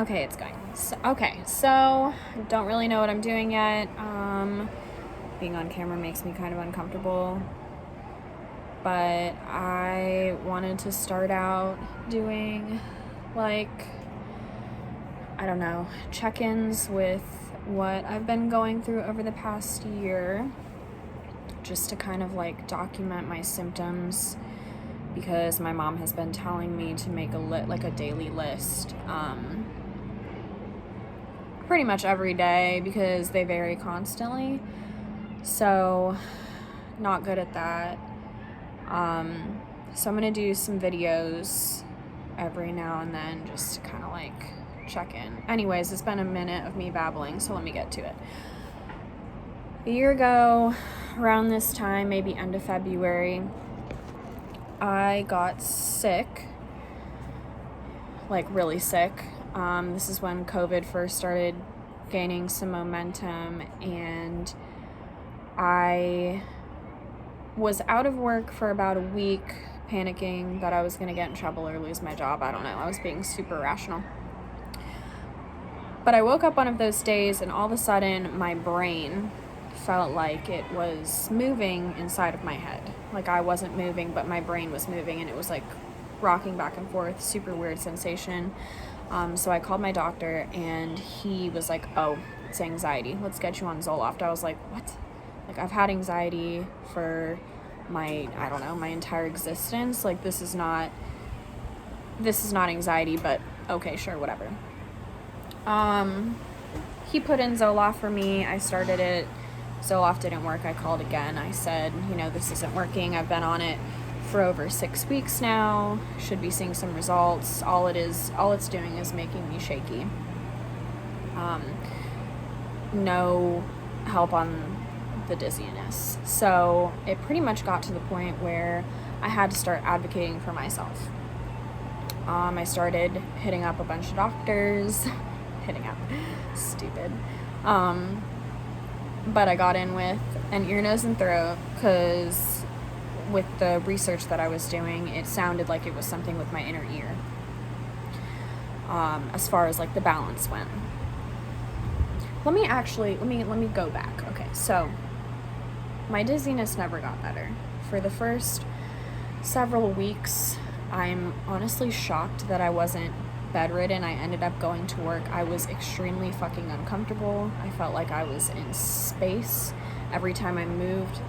Okay, it's going. So don't really know what I'm doing yet. Being on camera makes me kind of uncomfortable. But I wanted to start out doing, check-ins with what I've been going through over the past year, just to kind of, document my symptoms, because my mom has been telling me to make a daily list, pretty much every day, because they vary constantly. So, not good at that. So I'm gonna do some videos every now and then, just to kind of check in. Anyways, it's been a minute of me babbling, so let me get to it. A year ago, around this time, maybe end of February, I got sick, really sick. This is when COVID first started gaining some momentum, and I was out of work for about a week, panicking that I was going to get in trouble or lose my job. I don't know. I was being super irrational. But I woke up one of those days, and all of a sudden, my brain felt like it was moving inside of my head. I wasn't moving, but my brain was moving, and it was rocking back and forth. Super weird sensation. So I called my doctor, and he was like, "Oh, it's anxiety. Let's get you on Zoloft." I was like, "What?" I've had anxiety for my entire existence. This is not anxiety, but okay, sure, whatever. He put in Zoloft for me. I started it. Zoloft didn't work. I called again. I said, this isn't working. I've been on it for over 6 weeks now. Should be seeing some results. All it's doing is making me shaky. No help on the dizziness. So it pretty much got to the point where I had to start advocating for myself. I started hitting up a bunch of doctors. Stupid. But I got in with an ear, nose, and throat, because with the research that I was doing, it sounded like it was something with my inner ear, as far as the balance went. Let me go back. Okay, so my dizziness never got better. For the first several weeks, I'm honestly shocked that I wasn't bedridden. I ended up going to work. I was extremely fucking uncomfortable. I felt like I was in space. Every time I moved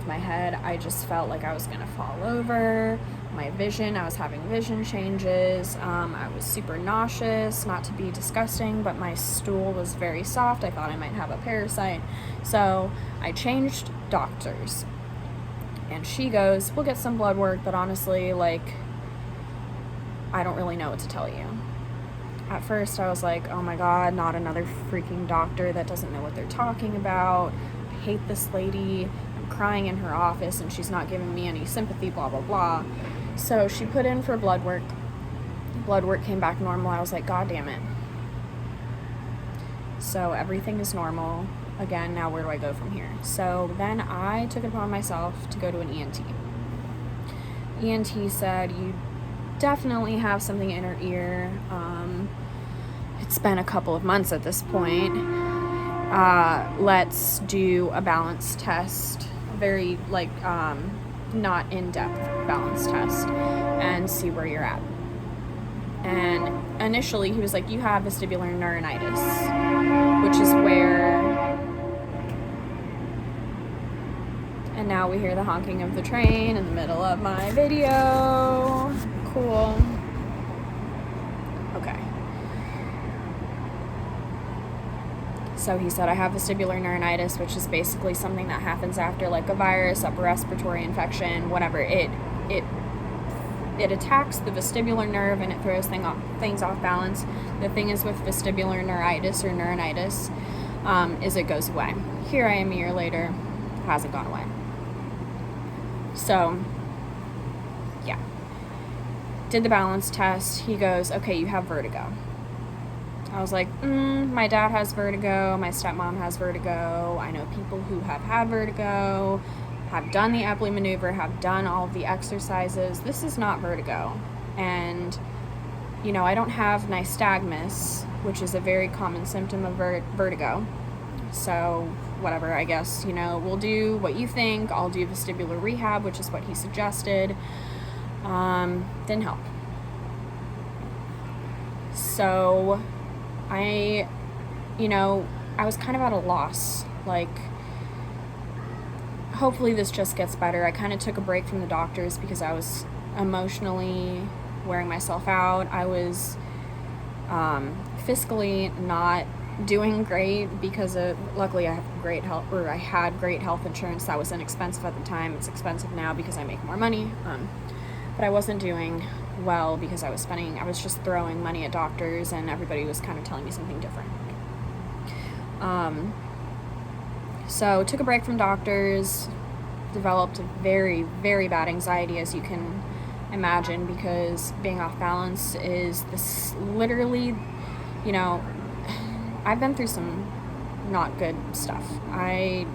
my head, I just felt like I was gonna fall over. My vision, I was having vision changes. I was super nauseous, not to be disgusting, but my stool was very soft. I thought I might have a parasite. So I changed doctors. And she goes, "We'll get some blood work, but honestly, I don't really know what to tell you." At first, I was like, "Oh my God, not another freaking doctor that doesn't know what they're talking about. I hate this lady. I'm crying in her office and she's not giving me any sympathy, blah, blah, blah." So she put in for blood work. Blood work came back normal. I was like, "God damn it." So everything is normal. Again, now where do I go from here? So then I took it upon myself to go to an ENT. ENT said, "You definitely have something in her ear. It's been a couple of months at this point. Let's do a balance test, very not in-depth balance test, and see where you're at." And initially he was like, "You have vestibular neuritis," which is where, and now we hear the honking of the train in the middle of my video. Cool. Okay. So he said, "I have vestibular neuritis," which is basically something that happens after a virus, upper respiratory infection, whatever. It attacks the vestibular nerve, and it throws things off balance. The thing is with vestibular neuritis or neuronitis, is it goes away. Here I am a year later, it hasn't gone away. So, yeah. Did the balance test. He goes, "Okay, you have vertigo." I was like, my dad has vertigo, my stepmom has vertigo, I know people who have had vertigo, have done the Epley maneuver, have done all of the exercises. This is not vertigo. And I don't have nystagmus, which is a very common symptom of vertigo. So whatever, I guess, we'll do what you think. I'll do vestibular rehab, which is what he suggested. Didn't help. So I was kind of at a loss. Like, hopefully this just gets better. I kind of took a break from the doctors because I was emotionally wearing myself out. I was fiscally not doing great because luckily I had great health insurance that was inexpensive at the time. It's expensive now because I make more money. But I wasn't doing well because I was just throwing money at doctors, and everybody was kind of telling me something different. So took a break from doctors, developed very, very bad anxiety, as you can imagine, because being off balance is this literally, I've been through some not good stuff. I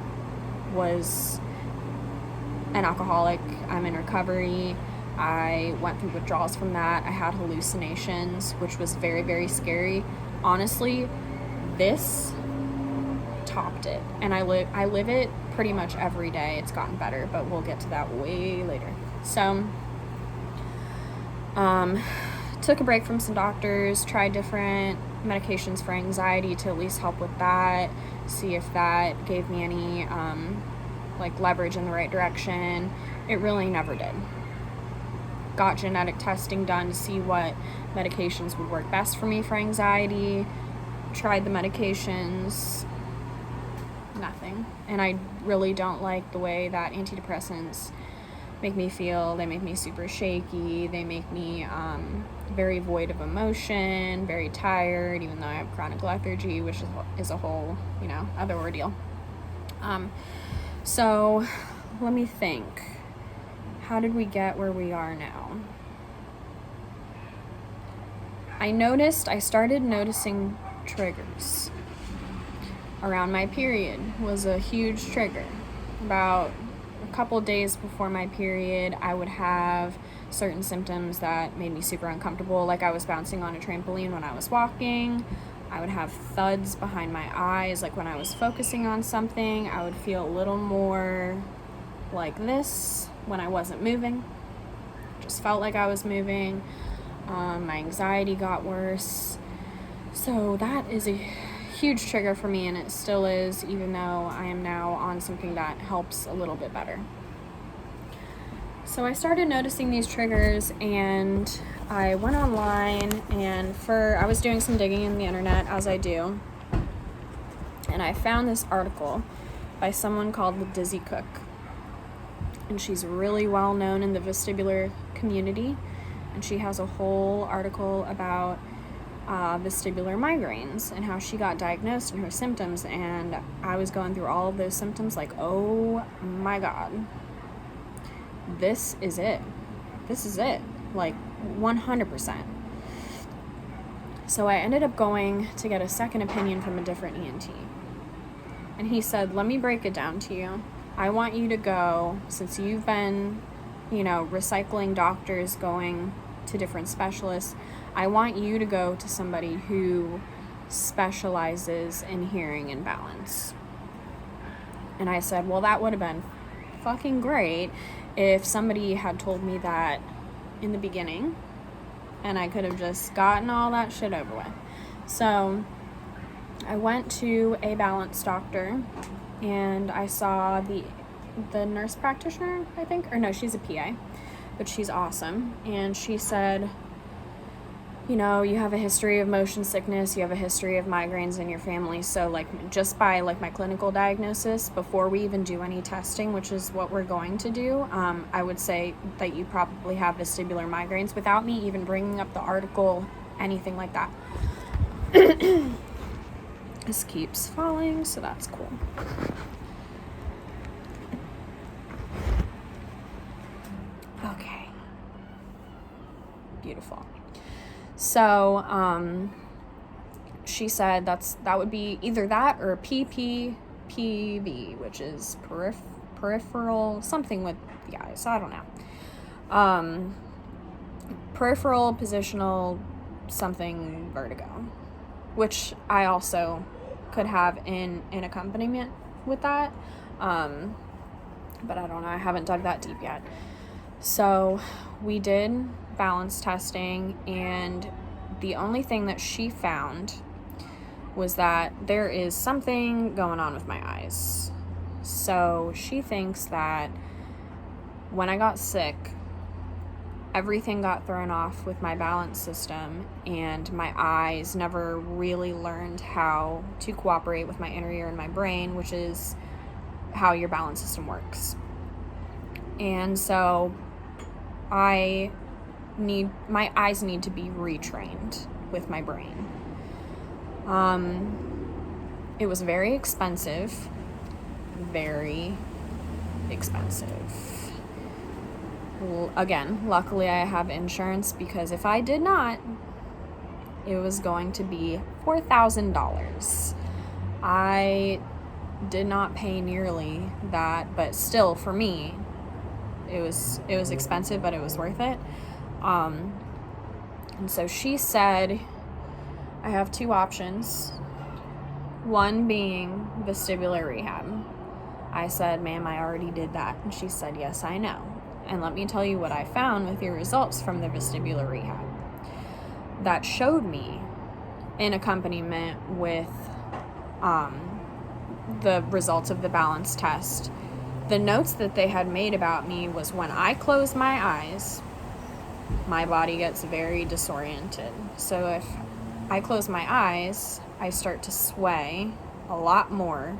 was an alcoholic. I'm in recovery. I went through withdrawals from that. I had hallucinations, which was very, very scary. Honestly, this topped it, and I live it pretty much every day. It's gotten better, but we'll get to that way later. So took a break from some doctors, tried different medications for anxiety to at least help with that, see if that gave me any leverage in the right direction. It really never did. Got genetic testing done to see what medications would work best for me for anxiety. Tried the medications, nothing. And I really don't like the way that antidepressants make me feel. They make me super shaky. They make me very void of emotion, very tired, even though I have chronic lethargy, which is a whole, other ordeal. So let me think. How did we get where we are now? I started noticing triggers. Around my period was a huge trigger. About a couple of days before my period, I would have certain symptoms that made me super uncomfortable, like I was bouncing on a trampoline when I was walking. I would have thuds behind my eyes, like when I was focusing on something. I would feel a little more like this when I wasn't moving. Just felt like I was moving. My anxiety got worse. So that is a huge trigger for me, and it still is, even though I am now on something that helps a little bit better. So I started noticing these triggers, and I went online, and I was doing some digging in the internet, as I do, and I found this article by someone called the Dizzy Cook, and she's really well known in the vestibular community, and she has a whole article about vestibular migraines and how she got diagnosed and her symptoms. And I was going through all of those symptoms like, oh my God, this is it, like 100%. So I ended up going to get a second opinion from a different ENT, and he said, let me break it down to you. I want you to go, since you've been recycling doctors, going to different specialists, I want you to go to somebody who specializes in hearing and balance. And I said, well, that would have been fucking great if somebody had told me that in the beginning, and I could have just gotten all that shit over with. So I went to a balance doctor, and I saw the nurse practitioner, I think, or no, she's a PA, but she's awesome. And she said, you have a history of motion sickness, you have a history of migraines in your family, so just by my clinical diagnosis, before we even do any testing, which is what we're going to do, I would say that you probably have vestibular migraines without me even bringing up the article, anything like that. This keeps falling, so that's cool. Okay. Beautiful. So, she said that would be either that or PPPV, which is peripheral, something with the eyes, I don't know. Peripheral positional something vertigo, which I also could have in accompaniment with that. But I don't know. I haven't dug that deep yet. So we did balance testing, and the only thing that she found was that there is something going on with my eyes. So she thinks that when I got sick, everything got thrown off with my balance system, and my eyes never really learned how to cooperate with my inner ear and my brain, which is how your balance system works. And so my eyes need to be retrained with my brain. It was very expensive. Very expensive. Again, luckily I have insurance, because if I did not, it was going to be $4,000. I did not pay nearly that, but still, for me, it was expensive, but it was worth it. And so she said, I have two options. One being vestibular rehab. I said, ma'am, I already did that. And she said, yes, I know. And let me tell you what I found with your results from the vestibular rehab. That showed me, in accompaniment with the results of the balance test, the notes that they had made about me was, when I close my eyes, my body gets very disoriented. So if I close my eyes, I start to sway a lot more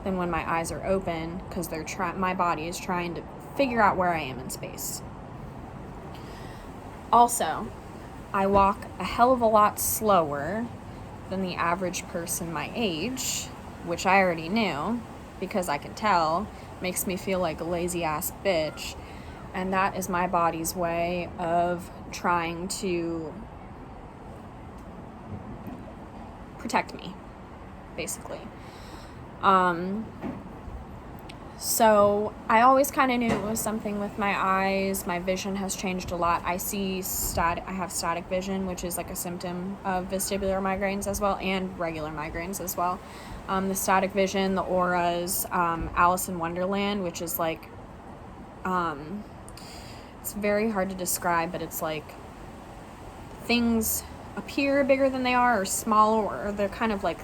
than when my eyes are open, because my body is trying to figure out where I am in space. Also, I walk a hell of a lot slower than the average person my age, which I already knew, because I can tell. Makes me feel like a lazy ass bitch. And that is my body's way of trying to protect me, basically. So I always kind of knew it was something with my eyes. My vision has changed a lot. I have static vision, which is like a symptom of vestibular migraines as well, and regular migraines as well. The static vision, the auras, Alice in Wonderland, which is like, it's very hard to describe, but it's like things appear bigger than they are, or smaller, or they're kind of like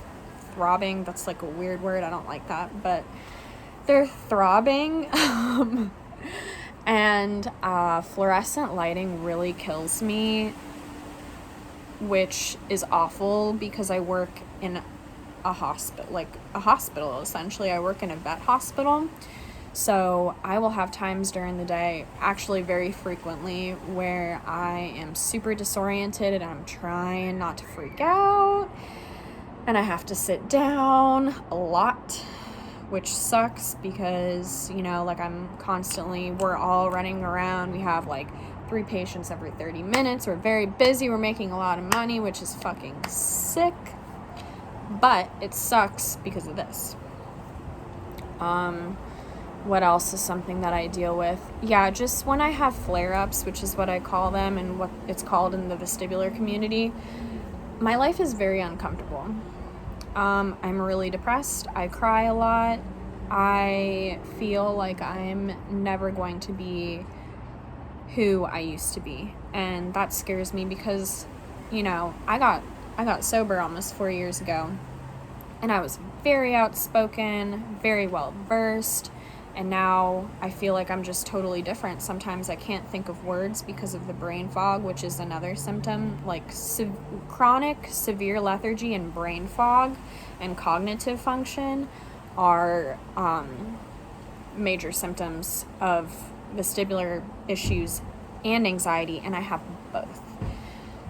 throbbing. That's like a weird word. I don't like that, but they're throbbing. And fluorescent lighting really kills me, which is awful, because I work in a hospital, essentially. I work in a vet hospital. So I will have times during the day, actually very frequently, where I am super disoriented and I'm trying not to freak out. And I have to sit down a lot, which sucks, because, we're all running around. We have like 3 patients every 30 minutes. We're very busy. We're making a lot of money, which is fucking sick. But it sucks because of this. What else is something that I deal with? Yeah, just when I have flare-ups, which is what I call them and what it's called in the vestibular community, my life is very uncomfortable. I'm really depressed. I cry a lot. I feel like I'm never going to be who I used to be. And that scares me, because, I got sober almost 4 years ago. And I was very outspoken, very well versed. And now I feel like I'm just totally different. Sometimes I can't think of words because of the brain fog, which is another symptom. Like chronic severe lethargy and brain fog and cognitive function are major symptoms of vestibular issues and anxiety, and I have both.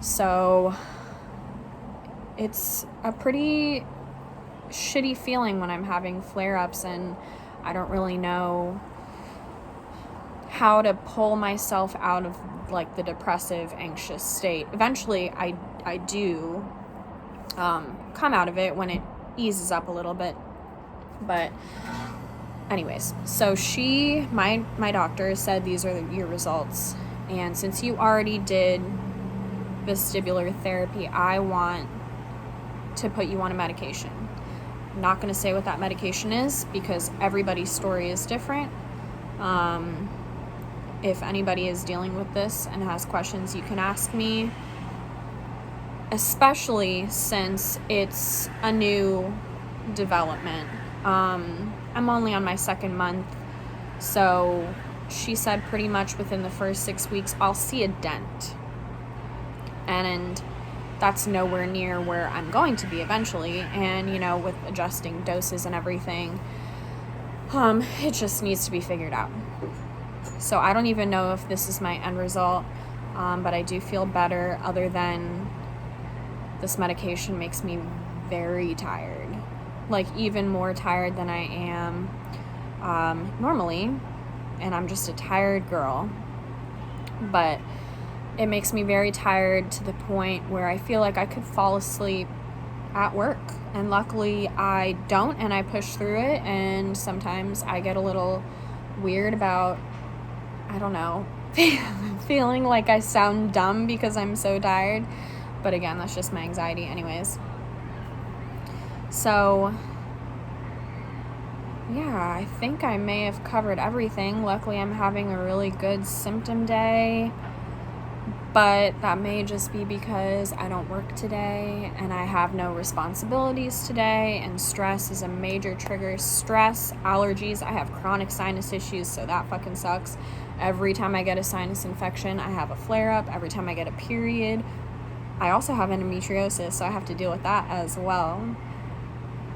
So it's a pretty shitty feeling when I'm having flare-ups, and I don't really know how to pull myself out of like the depressive, anxious state. Eventually I do come out of it when it eases up a little bit. But anyways, so my doctor said, these are your results. And since you already did vestibular therapy, I want to put you on a medication. I'm not going to say what that medication is because everybody's story is different. If anybody is dealing with this and has questions, you can ask me, especially since it's a new development. I'm only on my 2nd month, so she said pretty much within the first 6 weeks I'll see a dent, and that's nowhere near where I'm going to be eventually. And with adjusting doses and everything, it just needs to be figured out. So I don't even know if this is my end result, but I do feel better, other than this medication makes me very tired, like even more tired than I am normally, and I'm just a tired girl. But it makes me very tired to the point where I feel like I could fall asleep at work, and luckily I don't, and I push through it. And sometimes I get a little weird about, I don't know, feeling like I sound dumb because I'm so tired, but again, that's just my anxiety anyways. So yeah, I think I may have covered everything. Luckily, I'm having a really good symptom day, but that may just be because I don't work today and I have no responsibilities today, and stress is a major trigger. Stress, allergies, I have chronic sinus issues, so that fucking sucks. Every time I get a sinus infection, I have a flare-up. Every time I get a period, I also have endometriosis, so I have to deal with that as well.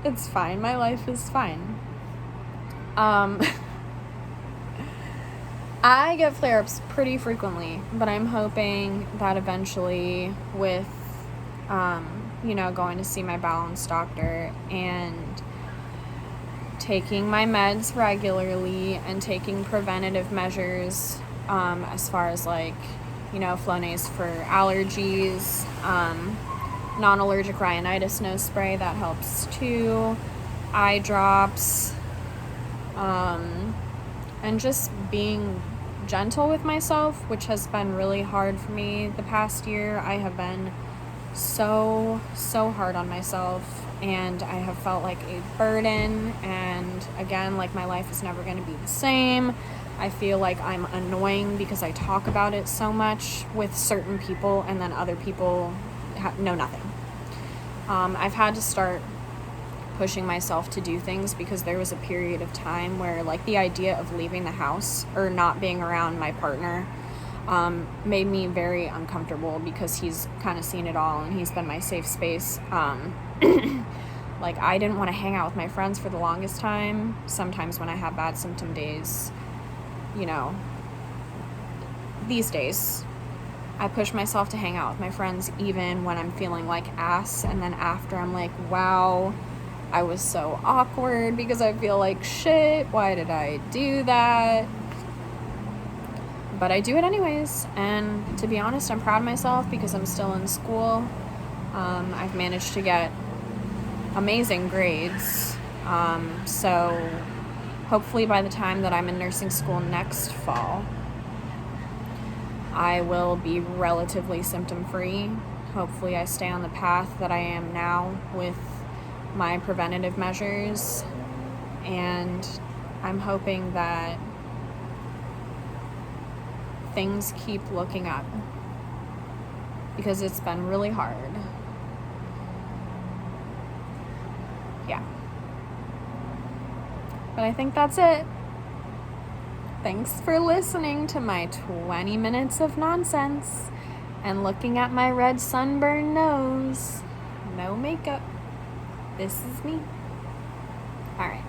It's fine. My life is fine. I get flare-ups pretty frequently, but I'm hoping that eventually with, going to see my balance doctor and taking my meds regularly and taking preventative measures, as far as Flonase for allergies, non-allergic rhinitis nose spray, that helps too, eye drops, and just being gentle with myself, which has been really hard for me the past year. I have been so hard on myself, and I have felt like a burden, and again, my life is never going to be the same. I feel like I'm annoying because I talk about it so much with certain people, and then other people know nothing. I've had to start pushing myself to do things because there was a period of time where the idea of leaving the house or not being around my partner made me very uncomfortable, because he's kind of seen it all and he's been my safe space. I didn't want to hang out with my friends for the longest time. Sometimes when I have bad symptom days, these days I push myself to hang out with my friends even when I'm feeling like ass, and then after I'm like, wow, I was so awkward because I feel like shit. Why did I do that? But I do it anyways, and to be honest, I'm proud of myself because I'm still in school. I've managed to get amazing grades, so hopefully by the time that I'm in nursing school next fall, I will be relatively symptom-free. Hopefully I stay on the path that I am now with my preventative measures, and I'm hoping that things keep looking up, because it's been really hard. Yeah. But I think that's it. Thanks for listening to my 20 minutes of nonsense and looking at my red sunburned nose. No makeup. This is me. All right.